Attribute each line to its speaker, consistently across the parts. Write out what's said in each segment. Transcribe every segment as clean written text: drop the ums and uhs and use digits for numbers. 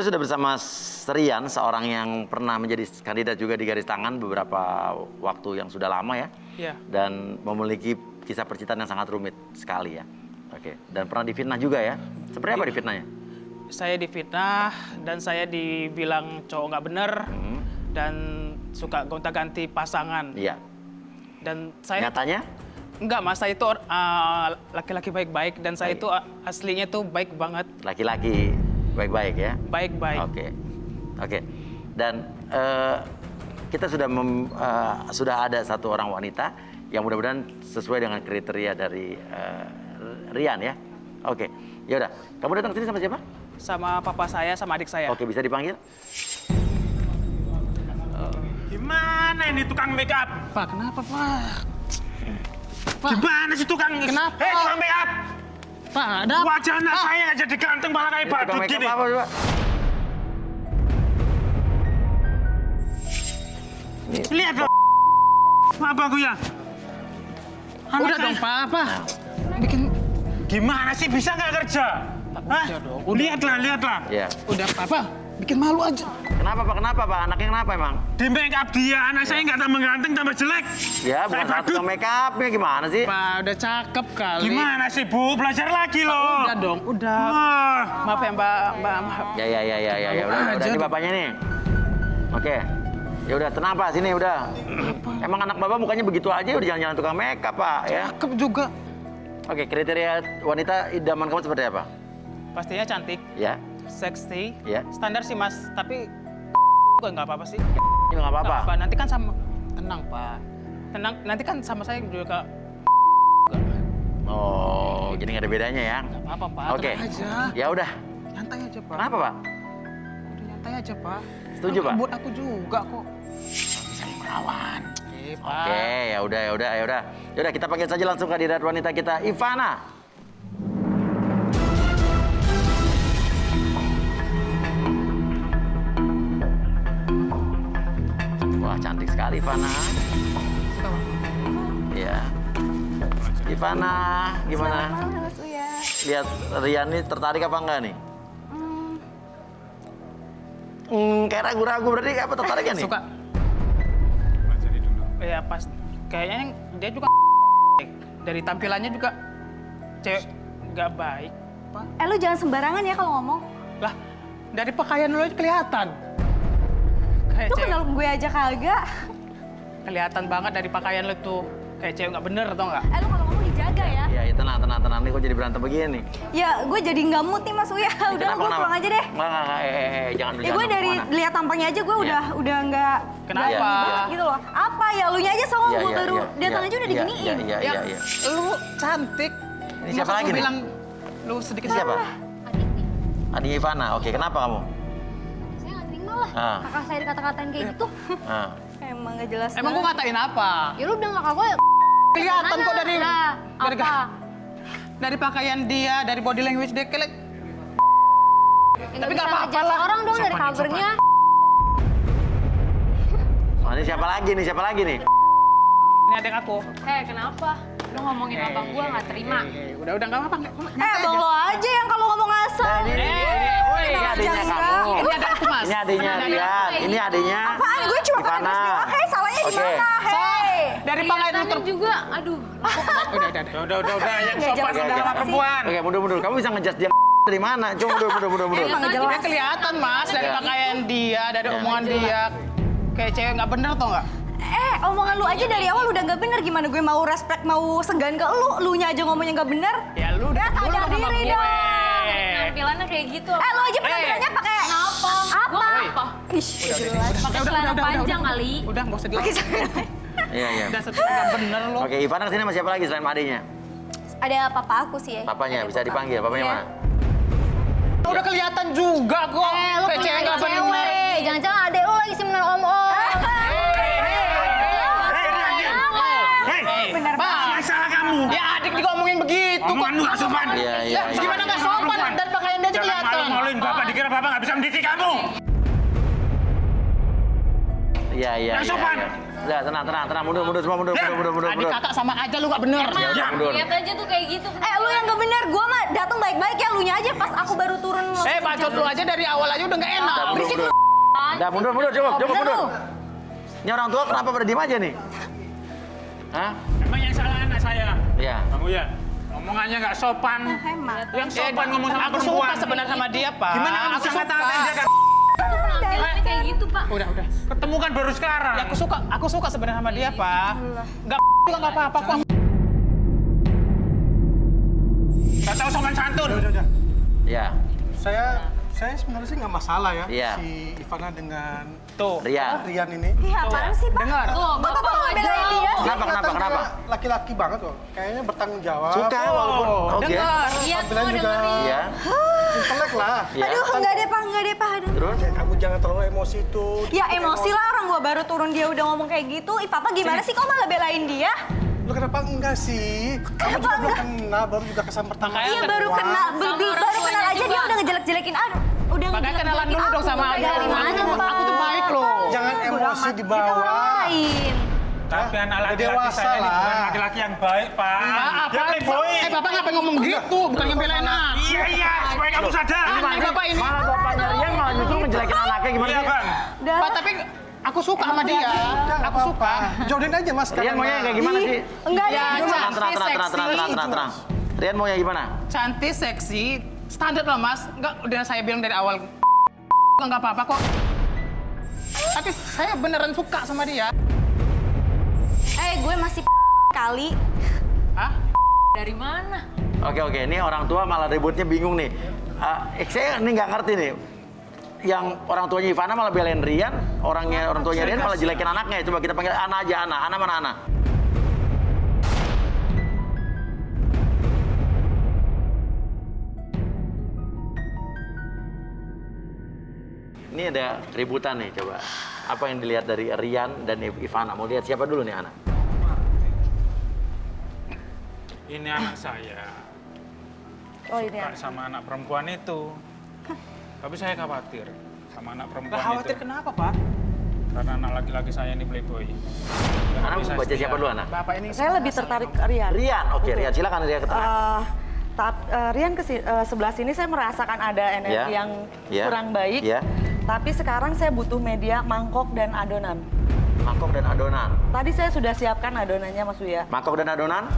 Speaker 1: Kita sudah bersama Rian, seorang yang pernah menjadi kandidat juga di Garis Tangan beberapa waktu yang sudah lama ya.
Speaker 2: Iya.
Speaker 1: Dan memiliki kisah percintaan yang sangat rumit sekali ya. Oke, dan pernah difitnah juga ya. Seperti apa difitnahnya?
Speaker 2: Saya difitnah dan saya dibilang cowok nggak bener dan suka gonta-ganti pasangan.
Speaker 1: Iya.
Speaker 2: Dan saya
Speaker 1: Nyatanya?
Speaker 2: enggak, Mas, saya itu laki-laki baik-baik dan saya
Speaker 1: Baik.
Speaker 2: itu aslinya tuh baik banget.
Speaker 1: Laki-laki baik-baik ya?
Speaker 2: Baik-baik.
Speaker 1: Oke. Dan kita sudah ada satu orang wanita yang mudah-mudahan sesuai dengan kriteria dari Rian ya. Oke. Ya udah, kamu datang sini sama siapa?
Speaker 2: Sama papa saya, sama adik saya.
Speaker 1: Oke, bisa dipanggil?
Speaker 3: Gimana ini tukang make up?
Speaker 2: Pak, kenapa, Pak? Pak,
Speaker 3: Gimana sih tukang?
Speaker 2: Kenapa?
Speaker 3: Hei, tukang make up!
Speaker 2: Pak, ada apa?
Speaker 3: Wajah anak
Speaker 2: Pak,
Speaker 3: saya jadi ganteng malah kayak
Speaker 1: Tukang
Speaker 3: badut
Speaker 1: make up
Speaker 3: gini.
Speaker 1: apa coba?
Speaker 3: Lihat dong. Apa aku ya? Anak
Speaker 2: Udah
Speaker 3: saya-
Speaker 2: dong, Pak. Apa? Bikin...
Speaker 3: Gimana sih bisa nggak kerja? Hah?
Speaker 2: Udah dong, udah.
Speaker 3: Lihatlah.
Speaker 1: Iya.
Speaker 2: Udah, Papa. Bikin malu aja.
Speaker 1: Kenapa Pak? Kenapa Pak? Anaknya kenapa emang?
Speaker 3: Di make up dia, anak saya nggak tambah ganteng, tambah jelek.
Speaker 1: Ya,
Speaker 3: Saya
Speaker 1: bukan salah
Speaker 3: badut.
Speaker 1: tukang make up-nya gimana sih?
Speaker 2: Pak, udah cakep kali.
Speaker 3: Gimana sih, Bu? Belajar lagi loh.
Speaker 2: Udah dong, udah.
Speaker 3: Wah.
Speaker 2: Maaf ya, Mbak. Maaf.
Speaker 1: Ya. Udah,
Speaker 2: aja
Speaker 1: ini
Speaker 2: dong.
Speaker 1: bapaknya nih. Oke. Ya udah, tenang Pak, sini udah. Emang anak Bapak mukanya begitu aja, udah jalan-jalan tukang make up, Pak, ya.
Speaker 2: Cakep juga.
Speaker 1: Oke, kriteria wanita idaman kamu seperti apa?
Speaker 2: Pastinya cantik,
Speaker 1: Ya.
Speaker 2: seksi,
Speaker 1: Ya.
Speaker 2: standar sih, Mas. Tapi gue nggak apa-apa sih.
Speaker 1: Ini nggak
Speaker 2: Nggak
Speaker 1: apa-apa.
Speaker 2: Nanti kan sama... Tenang, Pak. Tenang, nanti kan sama saya juga...
Speaker 1: Oh, jadi nggak ada bedanya ya?
Speaker 2: Nggak apa-apa, Pak.
Speaker 1: Oke.
Speaker 2: Tenang aja.
Speaker 1: Ya udah.
Speaker 2: Nyantai aja, Pak.
Speaker 1: Kenapa, Pak?
Speaker 2: Udah nyantai aja, Pak.
Speaker 1: Setuju,
Speaker 2: Kan
Speaker 1: Pak?
Speaker 2: buat aku juga kok. Saya melawan. Oke, Pak.
Speaker 1: Oke, ya udah. Ya udah, kita panggil saja langsung kandidat wanita kita, Ivana. Wah, cantik sekali Ivana. Ya. Ivana, gimana?
Speaker 4: Selamat malam, Mas Uya.
Speaker 1: Lihat Rian ini tertarik apa enggak nih? Kayak ragu-ragu, berarti apa tertariknya nih?
Speaker 2: Suka. Ya pas kayaknya dia juga dari tampilannya juga cewek nggak baik, Pak.
Speaker 4: Lu jangan sembarangan ya kalau ngomong.
Speaker 2: Lah, dari pakaian lu aja kelihatan. Kayak
Speaker 4: Lu
Speaker 2: cewek,
Speaker 4: kenal gue aja kagak.
Speaker 2: kelihatan banget dari pakaian lu tuh. Kayak cewek nggak bener, tau nggak?
Speaker 4: Lu kalau ngomong dijaga ya.
Speaker 1: Ya, tenang. Nih kok jadi berantem begini?
Speaker 4: Ya, gue jadi nggak mood nih Mas Uya. Udah, gue pulang aja deh.
Speaker 1: Enggak, jangan
Speaker 4: Ya gue dari lihat tampangnya aja gue udah nggak
Speaker 2: Kenapa?
Speaker 4: nggak ini banget gitu loh. Apa ya lu nya aja sama gue baru datang aja udah diginiin.
Speaker 1: Iya.
Speaker 2: Lu cantik.
Speaker 1: Ini siapa
Speaker 2: Masa
Speaker 1: lagi
Speaker 2: gua
Speaker 1: nih?
Speaker 2: bilang lu sedikit
Speaker 1: Ini siapa? Adiknya Ivana. Oke, kenapa kamu?
Speaker 4: Saya nggak terima lah.
Speaker 1: Ah.
Speaker 4: Kakak saya dikata-katain kayak gitu.
Speaker 1: Ah.
Speaker 4: Emang nggak jelas.
Speaker 2: Emang gua ngatain apa?
Speaker 4: Ya lu bilang kakak gue.
Speaker 2: Kelihatan kok dari
Speaker 4: Apa?
Speaker 2: dari pakaian dia, dari body language dia kayak tapi nggak apa-apa
Speaker 4: ngejudge
Speaker 2: lah.
Speaker 4: orang dong dari
Speaker 2: Sopan,
Speaker 4: covernya.
Speaker 1: Oh, ini siapa lagi nih?
Speaker 2: Ini adek aku.
Speaker 4: Kenapa?
Speaker 5: Lu ngomongin abang gua nggak terima.
Speaker 2: Udah nggak apa-apa.
Speaker 4: Abang lo aja yang kalau ngomong asal.
Speaker 1: Ini adiknya kamu.
Speaker 2: Ini ada aku, Mas.
Speaker 1: Ini adiknya Rian. Ini adiknya
Speaker 4: Apaan? Gue cuma pakai
Speaker 1: Ivana.
Speaker 4: dress doang. Hei, salahnya di
Speaker 1: Oke.
Speaker 4: mana? Hei.
Speaker 2: Dari pakaian lu
Speaker 5: Kelihatannya juga, aduh.
Speaker 3: Udah, yang
Speaker 4: Nggak
Speaker 3: sopan
Speaker 4: jelas
Speaker 3: sama
Speaker 4: banget sih.
Speaker 3: perempuan.
Speaker 1: Oke, mundur. Kamu bisa ngejudge dia dari mana? Coba mundur.
Speaker 4: Emang nggak jelas.
Speaker 2: Dia kelihatan, Mas, dari
Speaker 1: Ya.
Speaker 2: pakaian dia, dari
Speaker 1: Ya.
Speaker 2: omongan dia. Kayak cewek nggak bener tau nggak?
Speaker 4: Omongan lu aja dari awal udah nggak bener. Gimana gue mau respect, mau segan ke lu? Lu nya aja ngomongnya nggak bener.
Speaker 2: Ya lu
Speaker 4: Udah
Speaker 2: dulu
Speaker 4: sadar
Speaker 2: sama
Speaker 4: diri
Speaker 2: gue.
Speaker 4: dong.
Speaker 5: Penampilannya kayak gitu.
Speaker 4: Lu aja penampilannya pakai
Speaker 5: Kenapa?
Speaker 4: apa?
Speaker 5: Apa?
Speaker 4: Ih, jelas.
Speaker 5: Pakai celana panjang kali.
Speaker 2: Udah, nggak usah
Speaker 4: Pakai
Speaker 2: dilakukan.
Speaker 4: celana.
Speaker 1: Iya.
Speaker 2: Udah nggak bener lo.
Speaker 1: Oke, Ivana kesini sama siapa lagi selain adiknya?
Speaker 4: Ada papa aku sih ya.
Speaker 1: Papanya
Speaker 4: Ada
Speaker 1: bisa
Speaker 4: bokap.
Speaker 1: dipanggil. Papanya
Speaker 4: Iya.
Speaker 1: mana?
Speaker 2: Udah kelihatan juga kok.
Speaker 4: Lu
Speaker 2: Kayak cewek nggak bener.
Speaker 4: cewek. Jangan-jangan adek lu lagi seminar om-om.
Speaker 3: Hei,
Speaker 4: Bener banget.
Speaker 3: masalah kamu.
Speaker 2: Ya adik digomongin begitu kok.
Speaker 3: Omongan lu nggak sopan.
Speaker 1: Iya.
Speaker 2: Ya, gimana nggak sopan? Dari pakaian dia aja
Speaker 3: Jangan
Speaker 2: kelihatan.
Speaker 3: malu-maluin bapak, dikira bapak nggak bisa mendidik kamu.
Speaker 1: Iya.
Speaker 3: Yang sopan.
Speaker 1: Udah, tenang. Mundur semua, mundur.
Speaker 2: Adik kakak sama aja lu nggak bener.
Speaker 1: Ya udah, mundur.
Speaker 5: Lihat aja tuh kayak gitu.
Speaker 4: Lu yang gak bener, gua mah datang baik-baik ya, lunya aja pas aku baru turun.
Speaker 2: Bacot lu aja dari awal aja udah nggak enak.
Speaker 1: Udah,
Speaker 2: Berisik lu.
Speaker 1: Udah, mundur, coba
Speaker 4: Bener
Speaker 1: mundur.
Speaker 4: lu.
Speaker 1: Ini orang tua kenapa pada diem aja nih? Hah?
Speaker 3: Emang yang salah anak saya.
Speaker 1: Iya.
Speaker 3: Bang Uya, omongannya nggak sopan.
Speaker 4: Hemat.
Speaker 3: Yang sopan ngomong sama
Speaker 2: Aku
Speaker 3: perempuan.
Speaker 2: suka sebenarnya sama dia, Pak.
Speaker 3: Gimana kamu
Speaker 2: Aku
Speaker 3: bisa
Speaker 2: suka.
Speaker 3: ngatain dia kan?
Speaker 5: Penampilannya kayak gitu, Pak.
Speaker 2: Udah.
Speaker 3: Ketemu kan baru sekarang.
Speaker 2: Ya, aku suka sebenarnya sama dia, Pak. Nggak juga nggak apa-apa kok.
Speaker 3: Gak tahu sopan santun.
Speaker 6: Udah.
Speaker 1: Iya.
Speaker 6: Saya sebenarnya sih nggak masalah ya
Speaker 1: Iya.
Speaker 6: si Ivana dengan
Speaker 2: Tuh.
Speaker 1: Rian.
Speaker 6: Rian ini.
Speaker 4: Iya, apaan sih, Pak?
Speaker 2: Dengar.
Speaker 5: Tuh,
Speaker 4: Bapak mau belain dia sih?
Speaker 1: Kenapa?
Speaker 6: Kayak laki-laki banget kok. Kayaknya bertanggung jawab.
Speaker 1: Suka walaupun. Oke.
Speaker 2: Dengar.
Speaker 5: Iya tuh,
Speaker 6: Tampilan juga
Speaker 5: dengerin.
Speaker 1: Iya.
Speaker 6: intelek lah.
Speaker 1: Iya.
Speaker 4: Aduh, enggak deh, Pak. Aduh.
Speaker 1: Terus?
Speaker 6: Ya, kamu jangan terlalu emosi tuh.
Speaker 4: Ya emosi lah, orang gua baru turun dia udah ngomong kayak gitu. Papa gimana sih kok malah belain dia?
Speaker 6: Lu kenapa enggak sih? Kamu juga belum kenal, baru juga kesan pertama.
Speaker 2: Makanya
Speaker 4: Iya
Speaker 2: kan
Speaker 4: baru
Speaker 6: doang.
Speaker 4: kenal,
Speaker 5: Sama
Speaker 4: baru
Speaker 5: orang
Speaker 4: kenal
Speaker 5: tuanya
Speaker 4: aja dia
Speaker 5: juga.
Speaker 4: udah ngejelek-jelekin udah
Speaker 2: Makanya kenalan
Speaker 4: ngejelek-jelekin
Speaker 2: dulu dong sama
Speaker 4: aku.
Speaker 2: Adi.
Speaker 4: Dari mana, Pak?
Speaker 2: Aku tuh baik loh.
Speaker 6: Jangan emosi
Speaker 4: Itu
Speaker 6: dibawa.
Speaker 4: orang lain.
Speaker 3: Tapi anak
Speaker 6: Udah
Speaker 3: laki-laki
Speaker 6: dewasa
Speaker 3: saya ini
Speaker 6: lah.
Speaker 3: bukan laki-laki yang baik, Pak. Dia playboy.
Speaker 2: Bapak ngapain ngomong gitu? Bukan ngebelain anak.
Speaker 3: Iya, supaya kamu sadar.
Speaker 2: Aneh Bapak ini.
Speaker 1: Malah bapaknya Rian malah justru ngejelekin anaknya gimana
Speaker 3: Iya,
Speaker 1: sih?
Speaker 3: Bang.
Speaker 4: Dah.
Speaker 2: Pak, tapi aku suka sama dia. Aku suka.
Speaker 6: Jodohin aja mas.
Speaker 1: Rian maunya kayak gimana sih?
Speaker 4: Enggak
Speaker 2: Ya,
Speaker 4: deh.
Speaker 1: Tenang. Rian maunya gimana?
Speaker 2: Cantik, seksi, standar lah Mas. Enggak, udah saya bilang dari awal. Enggak apa-apa kok. Tapi saya beneran suka sama dia.
Speaker 4: Gue masih kali.
Speaker 2: Hah?
Speaker 5: Dari mana?
Speaker 1: Oke, ini orang tua malah ributnya bingung nih. Saya ini nggak ngerti nih. Yang orang tuanya Ivana malah belain Rian, orang tuanya Rian malah jelekin anaknya. Coba kita panggil Ana aja, Ana. Ana mana Ana? Ini ada keributan nih, coba. Apa yang dilihat dari Rian dan Ivana? Mau lihat siapa dulu nih, Ana?
Speaker 3: Ini anak saya.
Speaker 4: Oh ini
Speaker 3: Suka sama anak perempuan itu. Tapi saya khawatir sama anak perempuan
Speaker 2: Nggak khawatir
Speaker 3: itu.
Speaker 2: kenapa, Pak?
Speaker 3: Karena anak laki-laki saya ini playboy. Nggak
Speaker 1: Ana
Speaker 3: bisa
Speaker 1: mau baca
Speaker 3: setia.
Speaker 1: siapa dulu, Ana?
Speaker 2: Bapak ini
Speaker 7: Saya lebih tertarik ke Rian.
Speaker 1: Rian, oke Rian. Silakan Rian keterangan.
Speaker 7: Rian sebelah sini saya merasakan ada energi
Speaker 1: Ya.
Speaker 7: yang
Speaker 1: Ya.
Speaker 7: kurang baik.
Speaker 1: Ya.
Speaker 7: Tapi sekarang saya butuh media mangkok dan adonan.
Speaker 1: Mangkok dan adonan.
Speaker 7: Tadi saya sudah siapkan adonannya Mas Uya.
Speaker 1: Mangkok dan adonan?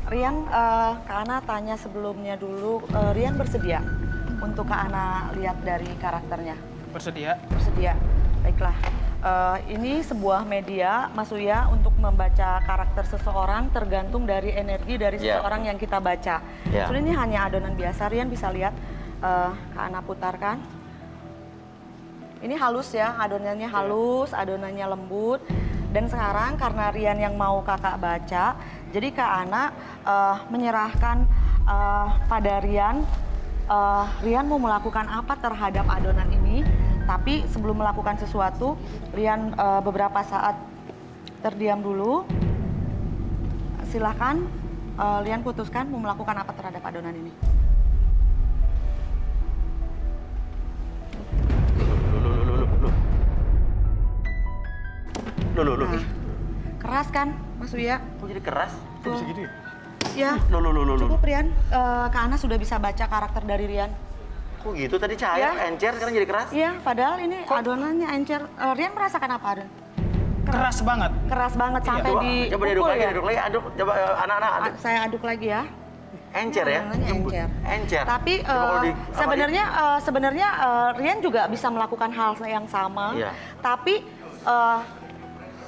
Speaker 7: Rian, Kak Ana tanya sebelumnya dulu, Rian bersedia untuk Kak Ana lihat dari karakternya?
Speaker 2: bersedia.
Speaker 7: Bersedia, baiklah. Ini sebuah media, Mas Uya, untuk membaca karakter seseorang tergantung dari energi dari
Speaker 1: Ya.
Speaker 7: seseorang yang kita baca.
Speaker 1: Ya.
Speaker 7: Sebenarnya ini hanya adonan biasa, Rian bisa lihat, Kak Ana putarkan. Ini halus ya, adonannya halus, adonannya lembut. Dan sekarang karena Rian yang mau kakak baca, jadi Kak Ana menyerahkan pada Rian, Rian mau melakukan apa terhadap adonan ini. Tapi sebelum melakukan sesuatu, Rian beberapa saat terdiam dulu. Silahkan, Rian putuskan mau melakukan apa terhadap adonan ini.
Speaker 1: Loh.
Speaker 7: Nah, keras kan, Mas Uya?
Speaker 1: Kok jadi keras?
Speaker 6: Kok bisa gitu ya?
Speaker 7: Ya,
Speaker 1: Loh.
Speaker 7: cukup Rian. Kak Ana sudah bisa baca karakter dari Rian.
Speaker 1: Kok gitu tadi cahaya,
Speaker 7: Ya.
Speaker 1: encer, sekarang jadi keras?
Speaker 7: Iya, padahal ini adonannya encer. Rian merasakan apa, Adon?
Speaker 2: Keras banget.
Speaker 7: Keras banget sampai
Speaker 1: Coba,
Speaker 7: di
Speaker 1: coba diaduk lagi, aduk. Coba anak-anak aduk.
Speaker 7: Saya aduk lagi ya.
Speaker 1: Encer ya?
Speaker 7: Adonannya encer.
Speaker 1: Encer.
Speaker 7: Tapi
Speaker 1: Coba kalau di-
Speaker 7: sebenarnya Rian juga bisa melakukan hal yang sama.
Speaker 1: Iya.
Speaker 7: Tapi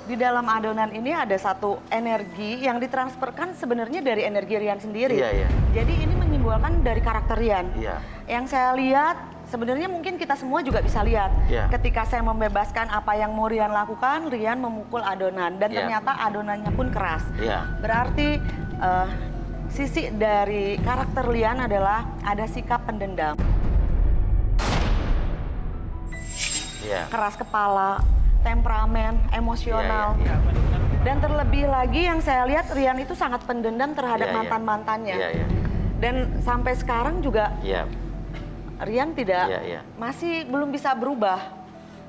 Speaker 7: di dalam adonan ini ada satu energi yang ditransferkan sebenarnya dari energi Rian sendiri.
Speaker 1: Iya.
Speaker 7: Jadi ini menyimbolkan dari karakter Rian.
Speaker 1: Iya.
Speaker 7: Yang saya lihat sebenarnya mungkin kita semua juga bisa lihat.
Speaker 1: Iya.
Speaker 7: Ketika saya membebaskan apa yang mau Rian lakukan, Rian memukul adonan dan
Speaker 1: Iya.
Speaker 7: ternyata adonannya pun keras.
Speaker 1: Iya.
Speaker 7: Berarti sisi dari karakter Rian adalah ada sikap pendendam,
Speaker 1: Iya.
Speaker 7: keras kepala, temperamen, emosional.
Speaker 1: Iya.
Speaker 7: Dan terlebih lagi yang saya lihat Rian itu sangat pendendam terhadap
Speaker 1: Iya.
Speaker 7: mantan-mantannya.
Speaker 1: Iya.
Speaker 7: Dan sampai sekarang juga
Speaker 1: Iya.
Speaker 7: Rian tidak
Speaker 1: Iya.
Speaker 7: masih belum bisa berubah.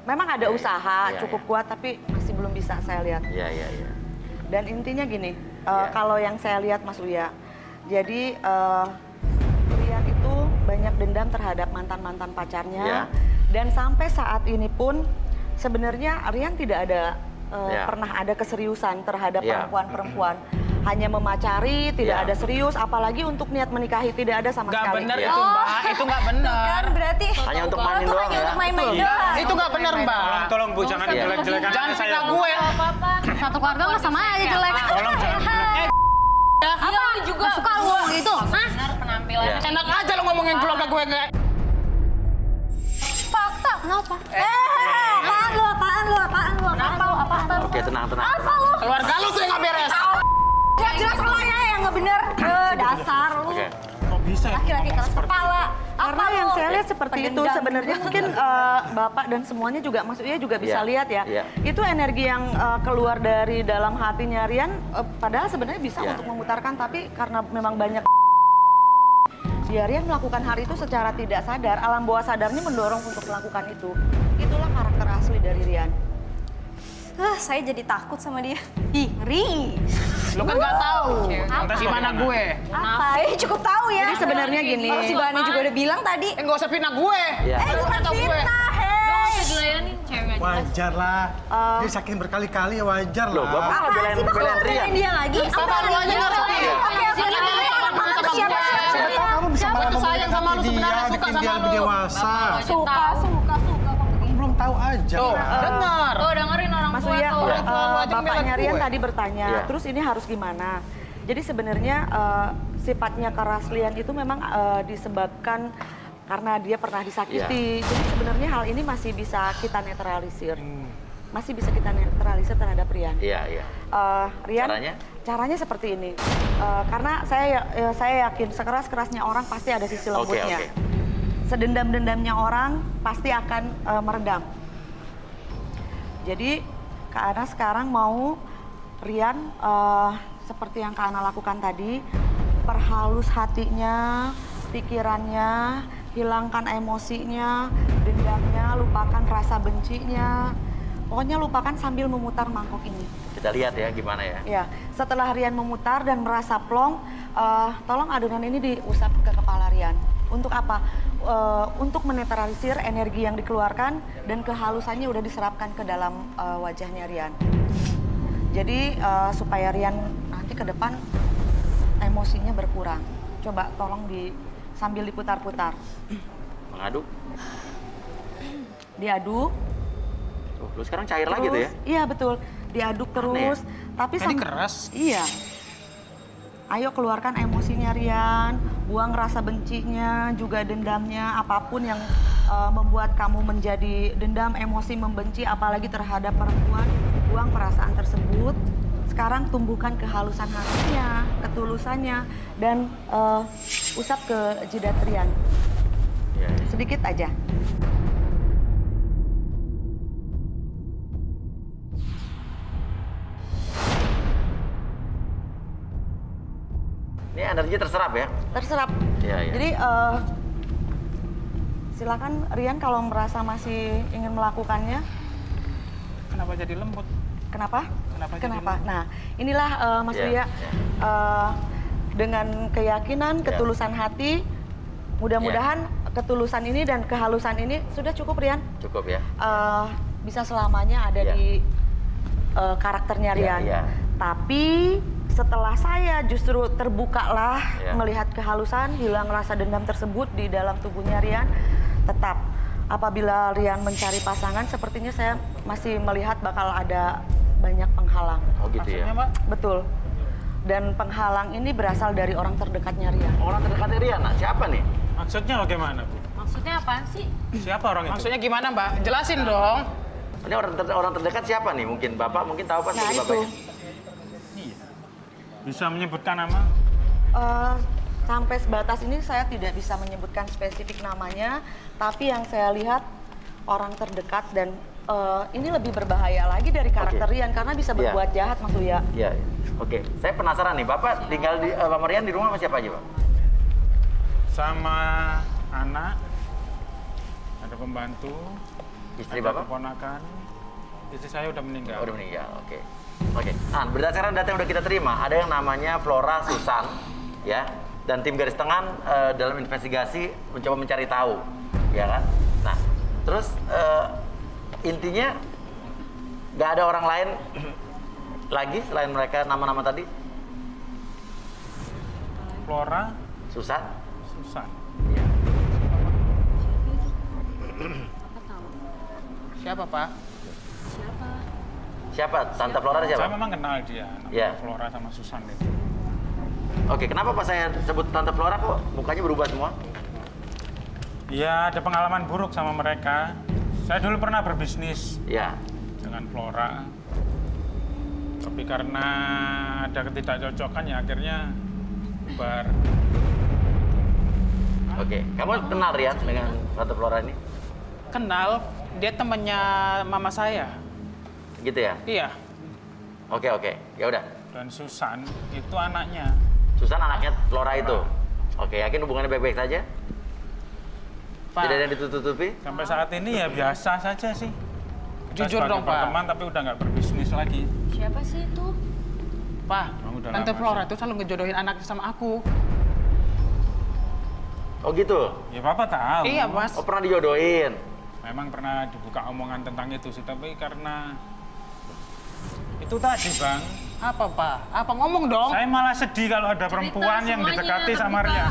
Speaker 7: memang ada usaha
Speaker 1: Iya,
Speaker 7: cukup
Speaker 1: iya.
Speaker 7: kuat tapi masih belum bisa saya lihat.
Speaker 1: Iya, iya, iya.
Speaker 7: Dan intinya gini,
Speaker 1: Iya.
Speaker 7: kalau yang saya lihat Mas Uya, jadi Rian itu banyak dendam terhadap mantan-mantan pacarnya.
Speaker 1: Iya.
Speaker 7: Dan sampai saat ini pun sebenarnya Rian tidak ada
Speaker 1: Iya.
Speaker 7: pernah ada keseriusan terhadap
Speaker 1: Iya.
Speaker 7: perempuan-perempuan. Hanya memacari, tidak
Speaker 1: Iya.
Speaker 7: ada serius, apalagi untuk niat menikahi tidak ada sama
Speaker 2: Nggak
Speaker 7: sekali.
Speaker 2: benar
Speaker 1: Iya.
Speaker 2: itu Mbak, itu nggak benar.
Speaker 4: Kan berarti
Speaker 1: Hanya untuk mainin
Speaker 4: itu
Speaker 1: doang
Speaker 4: hanya
Speaker 1: ya?
Speaker 4: untuk main-main
Speaker 2: Betul.
Speaker 4: doang.
Speaker 2: Itu nggak benar Mbak.
Speaker 3: Tolong Bu, jangan
Speaker 1: Iya.
Speaker 3: jelek-jelekan
Speaker 2: Jangan
Speaker 3: anak saya,
Speaker 2: fitnah
Speaker 3: Bu.
Speaker 2: gue.
Speaker 5: Apa-apa.
Speaker 4: Satu keluarga mah sama aja jelek.
Speaker 3: Tolong jangan jelek.
Speaker 5: Iya, lu juga.
Speaker 4: Nggak suka lu gitu? Hah?
Speaker 5: Benar penampilannya.
Speaker 1: Iya.
Speaker 2: Enak aja lo ngomongin keluarga gue nggak.
Speaker 4: Fakta, kenapa? Apaan lu, apaan lu, apaan lu, apaan lu?
Speaker 1: Oke, tenang, tenang.
Speaker 4: Apa
Speaker 1: tenang.
Speaker 4: lu?
Speaker 2: Keluarga lu tuh yang nggak beres.
Speaker 4: Jelas-jelas salahnya yang nggak bener. Dasar lu.
Speaker 1: Oke.
Speaker 3: Kok bisa ya
Speaker 4: Laki-laki
Speaker 3: ngomong
Speaker 4: keras
Speaker 3: seperti
Speaker 4: kepala.
Speaker 7: Karena
Speaker 4: Apa
Speaker 7: yang
Speaker 4: lu?
Speaker 7: saya lihat seperti itu
Speaker 4: Pendendam.
Speaker 7: sebenarnya mungkin Bapak dan semuanya juga maksudnya juga bisa
Speaker 1: Iya,
Speaker 7: lihat ya.
Speaker 1: iya.
Speaker 7: Itu energi yang keluar dari dalam hatinya Rian padahal sebenarnya bisa
Speaker 1: Iya.
Speaker 7: untuk memutarkan tapi karena memang banyak ya Rian melakukan hal itu secara tidak sadar, alam bawah sadarnya mendorong untuk melakukan itu. Itulah karakter asli dari Rian.
Speaker 4: Saya jadi takut sama dia. Ih, ngeri.
Speaker 2: Lo kan nggak tahu
Speaker 3: Lantas
Speaker 2: gimana
Speaker 3: bagaimana?
Speaker 2: gue.
Speaker 4: Apa? Cukup tahu ya.
Speaker 7: Jadi sebenarnya gini.
Speaker 4: Kalau si Bani juga udah bilang tadi.
Speaker 2: Nggak usah fitnah gue.
Speaker 1: Iya.
Speaker 2: Lu
Speaker 4: Bukan
Speaker 2: kata gue.
Speaker 4: fitnah, hei.
Speaker 5: Dilayanin cewek nggak jelas.
Speaker 6: Wajar lah. Dia saking berkali-kali ya wajar
Speaker 1: Loh,
Speaker 6: lah.
Speaker 1: Bapak
Speaker 4: Apaan
Speaker 1: belain
Speaker 4: sih? Bapak
Speaker 1: belain
Speaker 4: mau
Speaker 1: Rian.
Speaker 4: belain dia lagi?
Speaker 2: Sabar lu aja nggak suka.
Speaker 4: Oke, oke. Siapa?
Speaker 6: Siapa tahu kamu bisa
Speaker 2: Siapa
Speaker 6: malah
Speaker 2: tuh sayang sama lu
Speaker 6: mendekati
Speaker 2: sebenarnya,
Speaker 6: dia,
Speaker 2: suka
Speaker 6: bikin
Speaker 2: sama
Speaker 6: dia lebih
Speaker 2: lu.
Speaker 6: dewasa.
Speaker 4: Suka.
Speaker 6: Kamu belum tahu aja.
Speaker 2: Tuh,
Speaker 6: kan?
Speaker 2: dengar.
Speaker 5: Tuh dengerin orang
Speaker 7: Mas
Speaker 5: tua
Speaker 7: Uya,
Speaker 5: tuh.
Speaker 2: Orang tua lu aja
Speaker 7: bapaknya
Speaker 2: ngebela
Speaker 7: Rian
Speaker 2: gue.
Speaker 7: tadi bertanya,
Speaker 1: Iya.
Speaker 7: terus ini harus gimana? Jadi sebenarnya sifatnya keras Rian itu memang disebabkan karena dia pernah disakiti. Jadi sebenarnya hal ini masih bisa kita netralisir. Masih bisa kita netralisir terhadap Rian.
Speaker 1: Iya, iya.
Speaker 7: Rian,
Speaker 1: Caranya?
Speaker 7: caranya seperti ini. Karena saya yakin sekeras-kerasnya orang pasti ada sisi
Speaker 1: Oke,
Speaker 7: lembutnya.
Speaker 1: oke.
Speaker 7: Sedendam-dendamnya orang pasti akan meredam. Jadi Kak Ana sekarang mau Rian seperti yang Kak Ana lakukan tadi, perhalus hatinya, pikirannya, hilangkan emosinya, dendamnya, lupakan rasa bencinya. Pokoknya lupakan sambil memutar mangkok ini.
Speaker 1: Kita lihat ya gimana ya.
Speaker 7: Ya, setelah Rian memutar dan merasa plong, tolong adonan ini diusap ke kepala Rian. Untuk apa? Untuk menetralisir energi yang dikeluarkan dan kehalusannya udah diserapkan ke dalam wajahnya Rian. Jadi supaya Rian nanti ke depan emosinya berkurang. Coba tolong sambil diputar-putar.
Speaker 1: Mengaduk.
Speaker 7: Diaduk.
Speaker 1: Tuh, lu sekarang cair lagi tuh ya.
Speaker 7: Iya betul, diaduk terus. Tapi
Speaker 2: Tadi keras.
Speaker 7: Iya. Ayo keluarkan emosinya Rian, buang rasa bencinya, juga dendamnya, apapun yang membuat kamu menjadi dendam, emosi, membenci, apalagi terhadap perempuan, buang perasaan tersebut. Sekarang tumbuhkan kehalusan hatinya, ketulusannya, dan usap ke jidat Rian.
Speaker 1: Iya, iya.
Speaker 7: Sedikit aja.
Speaker 1: Ini energinya terserap ya.
Speaker 7: Terserap.
Speaker 1: Iya, iya.
Speaker 7: Jadi silakan Rian kalau merasa masih ingin melakukannya.
Speaker 3: Kenapa jadi lembut?
Speaker 7: Kenapa?
Speaker 3: Kenapa jadi
Speaker 7: Kenapa? Nah, inilah Mas
Speaker 1: Iya,
Speaker 7: Ria
Speaker 1: iya.
Speaker 7: dengan keyakinan, ketulusan hati, mudah-mudahan ketulusan ini dan kehalusan ini sudah cukup Rian.
Speaker 1: Cukup ya.
Speaker 7: Bisa selamanya ada
Speaker 1: Iya.
Speaker 7: di karakternya
Speaker 1: Iya,
Speaker 7: Rian.
Speaker 1: iya.
Speaker 7: Tapi setelah saya justru terbukalah
Speaker 1: Iya.
Speaker 7: melihat kehalusan, hilang rasa dendam tersebut di dalam tubuhnya Rian. Tetap apabila Rian mencari pasangan, sepertinya saya masih melihat bakal ada banyak penghalang.
Speaker 1: Oh gitu ya.
Speaker 2: Maksudnya Mbak?
Speaker 7: Betul. Dan penghalang ini berasal dari orang terdekatnya Rian.
Speaker 1: Orang terdekatnya Rian, nah, siapa nih?
Speaker 3: Maksudnya bagaimana, Bu?
Speaker 5: Maksudnya apaan sih?
Speaker 3: Siapa orang itu?
Speaker 2: Maksudnya gimana Mbak? Jelasin dong.
Speaker 1: Ini orang terdekat siapa nih? Mungkin Bapak mungkin tahu pas
Speaker 7: Nah,
Speaker 1: dari
Speaker 7: itu.
Speaker 1: Bapaknya.
Speaker 3: Iya. Bisa menyebutkan nama?
Speaker 7: Sampai sebatas ini saya tidak bisa menyebutkan spesifik namanya, tapi yang saya lihat orang terdekat dan ini lebih berbahaya lagi dari karakter
Speaker 1: Oke.
Speaker 7: Rian karena bisa
Speaker 1: Iya.
Speaker 7: berbuat jahat Mas Uya.
Speaker 1: Iya. Oke, saya penasaran nih. Bapak tinggal di Pak Rian di rumah sama siapa aja, Pak?
Speaker 3: Sama anak, ada pembantu,
Speaker 1: Istri
Speaker 3: ada
Speaker 1: Bapak?
Speaker 3: keponakan. Istri saya udah meninggal.
Speaker 1: Oh, udah meninggal, oke. Oke, nah, berdasarkan data yang udah kita terima, ada yang namanya Flora Susan, ya, dan tim garis tangan dalam investigasi mencoba mencari tahu, ya kan? Nah, terus intinya nggak ada orang lain lagi selain mereka nama-nama tadi,
Speaker 3: Flora,
Speaker 1: Susan,
Speaker 3: Susan.
Speaker 1: ya.
Speaker 2: Siapa, Pak?
Speaker 1: Siapa? Tante Flora
Speaker 3: Saya
Speaker 1: siapa?
Speaker 3: memang kenal dia, namanya
Speaker 1: Ya.
Speaker 3: Flora sama Susan itu.
Speaker 1: Oke, kenapa pas saya sebut Tante Flora kok mukanya berubah semua?
Speaker 3: Iya, ada pengalaman buruk sama mereka. Saya dulu pernah berbisnis
Speaker 1: Ya,
Speaker 3: dengan Flora. Tapi karena ada ketidakcocokan ya akhirnya bubar.
Speaker 1: oke. Kamu kenal Rian dengan Tante Flora ini?
Speaker 2: Kenal, dia temannya mama saya.
Speaker 1: Gitu ya?
Speaker 2: Iya.
Speaker 1: Oke, ya udah.
Speaker 3: Dan Susan itu anaknya.
Speaker 1: Susan anaknya Flora itu. Oke, yakin hubungannya baik-baik saja?
Speaker 2: Pak,
Speaker 1: Tidak ada yang ditutupi?
Speaker 3: Sampai saat ini ya biasa saja sih. Kita
Speaker 2: Jujur
Speaker 3: sebagai
Speaker 2: dong, Pak.
Speaker 3: berteman tapi udah nggak berbisnis lagi.
Speaker 5: Siapa sih itu?
Speaker 2: Pak,
Speaker 3: Emang udah
Speaker 2: Tante
Speaker 3: lama
Speaker 2: Flora
Speaker 3: sih.
Speaker 2: itu selalu ngejodohin anaknya sama aku.
Speaker 1: Oh gitu?
Speaker 3: Ya Bapak tahu.
Speaker 2: Iya, Mas.
Speaker 1: Oh pernah dijodohin?
Speaker 3: Memang pernah dibuka omongan tentang itu sih, tapi karena itu tadi Bang,
Speaker 2: Apa, Pak? Apa ngomong dong?
Speaker 3: saya malah sedih kalau ada perempuan yang
Speaker 5: semuanya,
Speaker 3: didekati sama
Speaker 5: terbuka.
Speaker 3: Ria.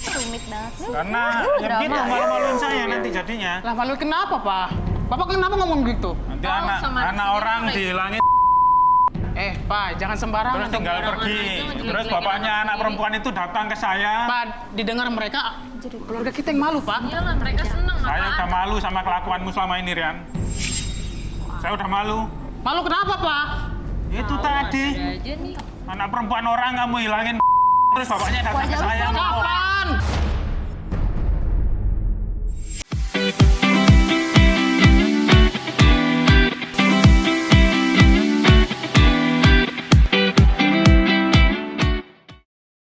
Speaker 4: Rumit banget sih.
Speaker 3: Karena ya
Speaker 4: Drama.
Speaker 3: gitu malu-maluin saya nanti jadinya.
Speaker 2: Lah malu kenapa, Pak? Bapak kenapa ngomong gitu?
Speaker 3: Nanti
Speaker 5: Tahu
Speaker 3: anak
Speaker 5: sama
Speaker 3: anak
Speaker 5: sendiri,
Speaker 3: orang
Speaker 5: Pak.
Speaker 3: dihilangin
Speaker 2: Pak, jangan sembarangan
Speaker 3: terus
Speaker 2: dong.
Speaker 3: tinggal
Speaker 5: sembarangan
Speaker 3: pergi.
Speaker 5: aja,
Speaker 3: Terus
Speaker 5: ngejelek-jelekin
Speaker 3: bapaknya
Speaker 5: anak
Speaker 3: anak
Speaker 5: sendiri.
Speaker 3: perempuan itu datang ke saya.
Speaker 2: Pak, didengar mereka, keluarga kita yang malu, Pak.
Speaker 5: Iyalah, mereka seneng.
Speaker 3: Saya
Speaker 5: apaan?
Speaker 3: udah malu sama kelakuanmu selama ini, Rian. Saya udah malu.
Speaker 2: Malu kenapa, Pak?
Speaker 3: Itu
Speaker 5: Tahu,
Speaker 3: tadi
Speaker 5: ada aja nih.
Speaker 3: anak perempuan orang kamu hilangin terus bapaknya datang ke
Speaker 4: Wajah lu
Speaker 3: saya.
Speaker 4: sama,
Speaker 3: ngomong.
Speaker 2: Kapan?